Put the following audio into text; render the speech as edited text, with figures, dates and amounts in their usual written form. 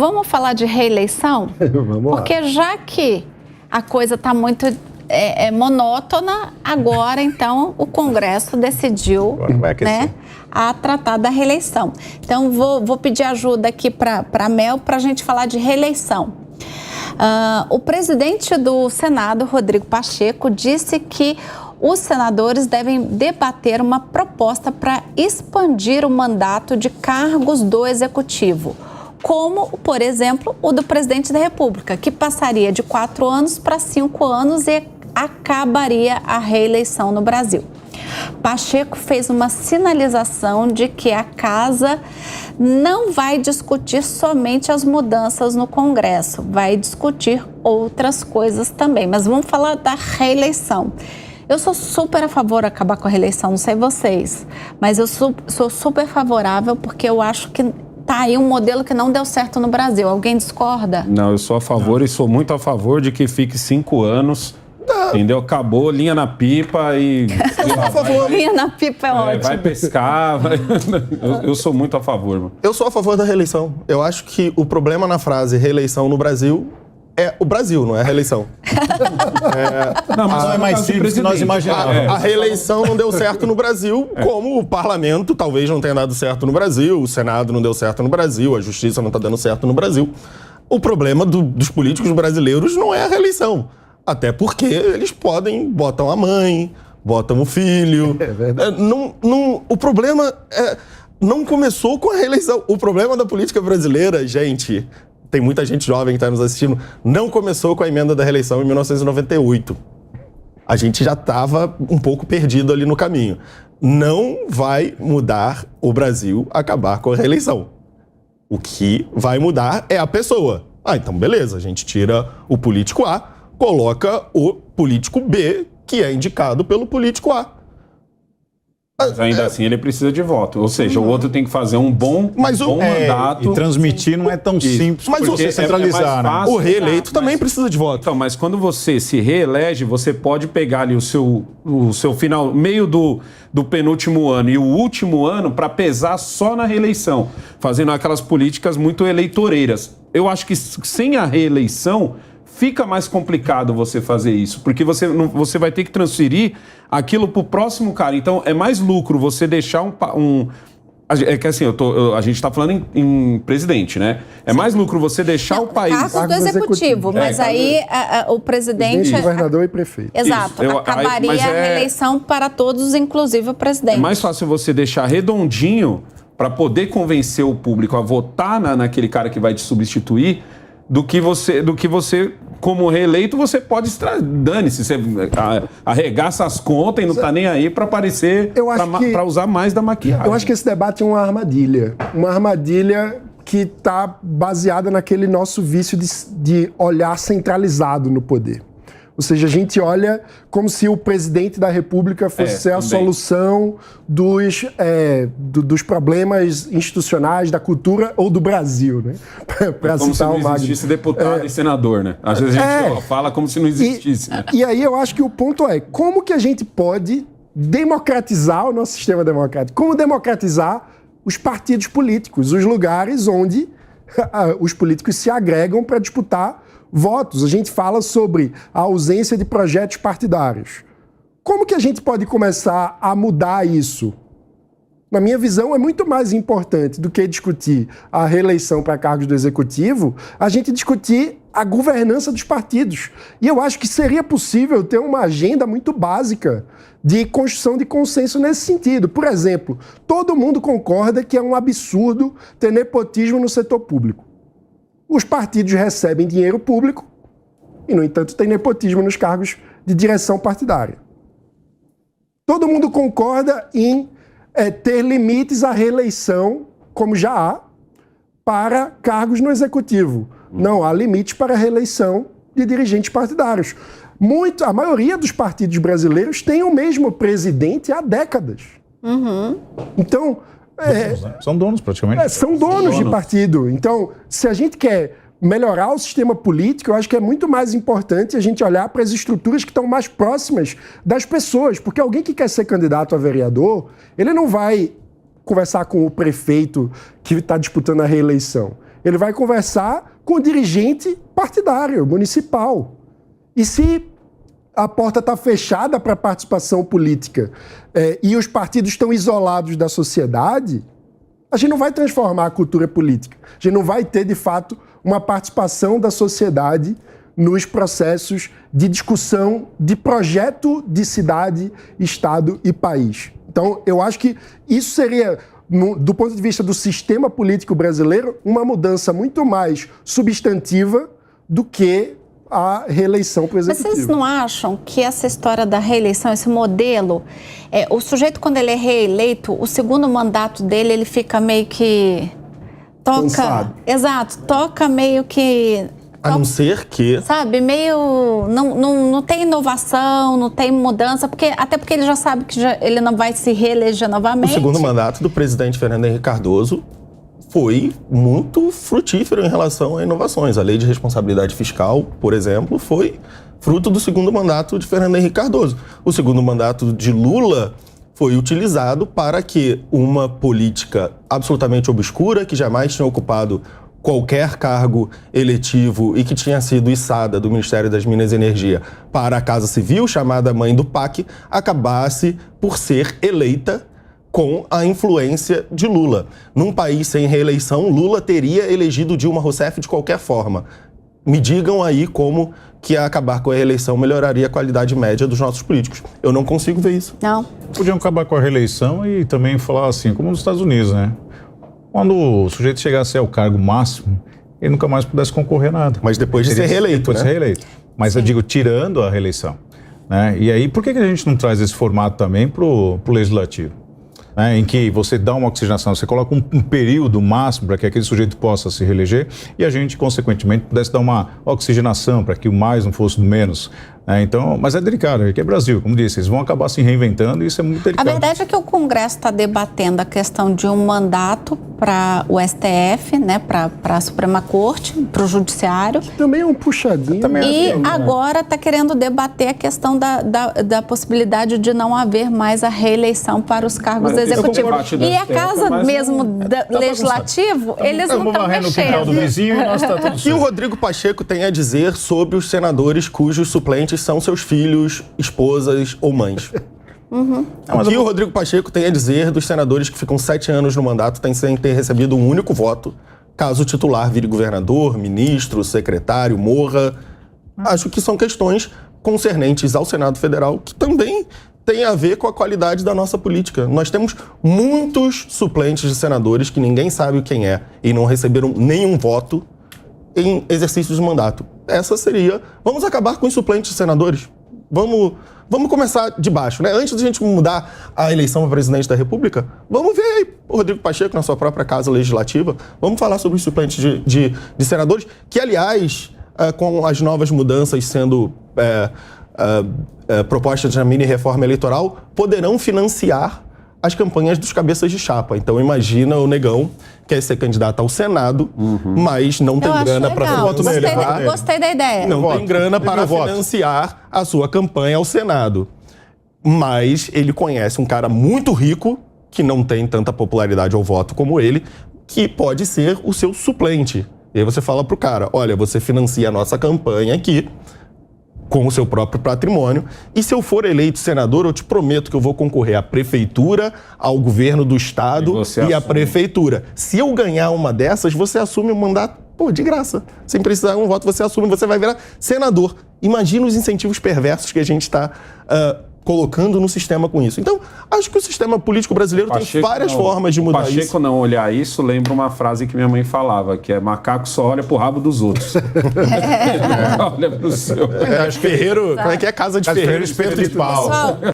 Vamos falar de reeleição? Vamos lá. Porque já que a coisa está muito monótona, agora então o Congresso decidiu, né, a tratar da reeleição. Então vou pedir ajuda aqui para a Mel para a gente falar de reeleição. O presidente do Senado, Rodrigo Pacheco, disse que os senadores devem debater uma proposta para expandir o mandato de cargos do Executivo, como, por exemplo, o do presidente da República, que passaria de 4 anos para 5 anos e acabaria a reeleição no Brasil. Pacheco fez uma sinalização de que a Casa não vai discutir somente as mudanças no Congresso, vai discutir outras coisas também. Mas vamos falar da reeleição. Eu sou super a favor de acabar com a reeleição, não sei vocês, mas eu sou super favorável porque eu acho que tá aí um modelo que não deu certo no Brasil. Alguém discorda? Não, eu sou a favor e sou muito a favor de que fique 5 anos. Entendeu? Acabou, linha na pipa e... Linha na pipa é ótimo. Vai pescar. Eu sou muito a favor. Mano. Eu sou a favor da reeleição. Eu acho que o problema na frase reeleição no Brasil é o Brasil, não é a reeleição. Não é mais simples que nós imaginávamos. A reeleição não deu certo no Brasil, como o parlamento talvez não tenha dado certo no Brasil, o Senado não deu certo no Brasil, a justiça não está dando certo no Brasil. O problema dos políticos brasileiros não é a reeleição. Até porque eles botam a mãe, botam o filho. É verdade. O problema não começou com a reeleição. O problema da política brasileira, gente, tem muita gente jovem que está nos assistindo, não começou com a emenda da reeleição em 1998. A gente já estava um pouco perdido ali no caminho. Não vai mudar o Brasil acabar com a reeleição. O que vai mudar é a pessoa. Então beleza, a gente tira o político A, coloca o político B, que é indicado pelo político A. Mas ainda assim ele precisa de voto. Ou seja, o outro tem que fazer um bom mandato. E transmitir não é tão simples porque centralizar. O reeleito também precisa de voto. Então, mas quando você se reelege, você pode pegar ali o seu final, meio do penúltimo ano e o último ano para pesar só na reeleição, fazendo aquelas políticas muito eleitoreiras. Eu acho que sem a reeleição fica mais complicado você fazer isso, porque você vai ter que transferir aquilo para o próximo cara. Então, é mais lucro você deixar é que assim, a gente está falando em presidente, né? É mais lucro você deixar o país... Cargos do executivo, mas aí o presidente... Governador e prefeito. Exato, acabaria a reeleição para todos, inclusive o presidente. É mais fácil você deixar redondinho para poder convencer o público a votar naquele cara que vai te substituir, do que você, como reeleito, você pode dane-se, você arregaça as contas e não está nem aí para aparecer, para usar mais da maquiagem. Eu acho que esse debate é uma armadilha que está baseada naquele nosso vício de olhar centralizado no poder. Ou seja, a gente olha como se o presidente da República fosse ser a solução dos problemas institucionais, da cultura ou do Brasil, né? Para citar como se não existisse deputado e senador, né? Às vezes a gente fala como se não existisse. Né? E aí eu acho que o ponto é, como que a gente pode democratizar o nosso sistema democrático? Como democratizar os partidos políticos, os lugares onde os políticos se agregam para disputar votos. A gente fala sobre a ausência de projetos partidários. Como que a gente pode começar a mudar isso? Na minha visão, é muito mais importante do que discutir a reeleição para cargos do Executivo, a gente discutir a governança dos partidos. E eu acho que seria possível ter uma agenda muito básica de construção de consenso nesse sentido. Por exemplo, todo mundo concorda que é um absurdo ter nepotismo no setor público. Os partidos recebem dinheiro público e, no entanto, tem nepotismo nos cargos de direção partidária. Todo mundo concorda em ter limites à reeleição, como já há, para cargos no Executivo. Não há limites para a reeleição de dirigentes partidários. A maioria dos partidos brasileiros tem o mesmo presidente há décadas. Então... São donos, praticamente. São donos de partido. Então, se a gente quer melhorar o sistema político, eu acho que é muito mais importante a gente olhar para as estruturas que estão mais próximas das pessoas. Porque alguém que quer ser candidato a vereador, ele não vai conversar com o prefeito que está disputando a reeleição. Ele vai conversar com o dirigente partidário, municipal. E se a porta está fechada para participação política e os partidos estão isolados da sociedade, a gente não vai transformar a cultura política. A gente não vai ter, de fato, uma participação da sociedade nos processos de discussão de projeto de cidade, estado e país. Então, eu acho que isso seria, do ponto de vista do sistema político brasileiro, uma mudança muito mais substantiva do que a reeleição para o executivo. Mas vocês não acham que essa história da reeleição, esse modelo, o sujeito, quando ele é reeleito, o segundo mandato dele, ele fica meio que... Cansado. Exato, toca meio que... A não ser que... Sabe, meio... Não tem inovação, não tem mudança, até porque ele já sabe que ele não vai se reeleger novamente. O segundo mandato do presidente Fernando Henrique Cardoso foi muito frutífero em relação a inovações. A lei de responsabilidade fiscal, por exemplo, foi fruto do segundo mandato de Fernando Henrique Cardoso. O segundo mandato de Lula foi utilizado para que uma política absolutamente obscura, que jamais tinha ocupado qualquer cargo eletivo e que tinha sido içada do Ministério das Minas e Energia para a Casa Civil, chamada mãe do PAC, acabasse por ser eleita com a influência de Lula. Num país sem reeleição, Lula teria elegido Dilma Rousseff de qualquer forma. Me digam aí como que acabar com a reeleição melhoraria a qualidade média dos nossos políticos. Eu não consigo ver isso. Não. Podiam acabar com a reeleição e também falar assim, como nos Estados Unidos, né? Quando o sujeito chegasse ao cargo máximo, ele nunca mais pudesse concorrer a nada. Mas depois de ser reeleito, né? Depois de ser reeleito. Mas eu digo, tirando a reeleição. Né? E aí, por que a gente não traz esse formato também para o legislativo? Em que você dá uma oxigenação, você coloca um período máximo para que aquele sujeito possa se reeleger e a gente, consequentemente, pudesse dar uma oxigenação para que o mais não fosse do menos. Então, mas é delicado, aqui é Brasil, como disse, eles vão acabar se reinventando e isso é muito delicado. A verdade é que o Congresso está debatendo a questão de um mandato para o STF, né, para a Suprema Corte, para o Judiciário. Também é um puxadinho. E agora está querendo debater a questão da possibilidade de não haver mais a reeleição para os cargos executivos. E a casa mesmo legislativo, eles não estão mexendo. O que o Rodrigo Pacheco tem a dizer sobre os senadores cujos suplentes são seus filhos, esposas ou mães? O que o Rodrigo Pacheco tem a dizer dos senadores que ficam 7 anos no mandato sem ter recebido um único voto, caso o titular vire governador, ministro, secretário, morra? Acho que são questões concernentes ao Senado Federal que também tem a ver com a qualidade da nossa política. Nós temos muitos suplentes de senadores que ninguém sabe quem é e não receberam nenhum voto em exercício de mandato. Essa seria... Vamos acabar com os suplentes de senadores? Vamos começar de baixo, né? Antes de a gente mudar a eleição para presidente da República, vamos ver aí o Rodrigo Pacheco na sua própria casa legislativa. Vamos falar sobre os suplentes de senadores, que, aliás, com as novas mudanças sendo propostas na mini-reforma eleitoral, poderão financiar as campanhas dos cabeças de chapa. Então, imagina o Negão quer ser candidato ao Senado, mas não tem grana para voto nele. Gostei da ideia. Não tem grana para financiar a sua campanha ao Senado. Mas ele conhece um cara muito rico, que não tem tanta popularidade ao voto como ele, que pode ser o seu suplente. E aí você fala pro cara, olha, você financia a nossa campanha aqui, com o seu próprio patrimônio, e se eu for eleito senador, eu te prometo que eu vou concorrer à prefeitura, ao governo do estado e à prefeitura. Se eu ganhar uma dessas, você assume o mandato, de graça. Sem precisar de um voto, você assume, você vai virar senador. Imagina os incentivos perversos que a gente está colocando no sistema com isso. Então, acho que o sistema político brasileiro tem várias formas de mudar isso. Pacheco não olhar isso, lembra uma frase que minha mãe falava, que é macaco só olha pro rabo dos outros. Olha pro seu. Ferreiro, como é que é? Casa de ferreiro, espeto de pau.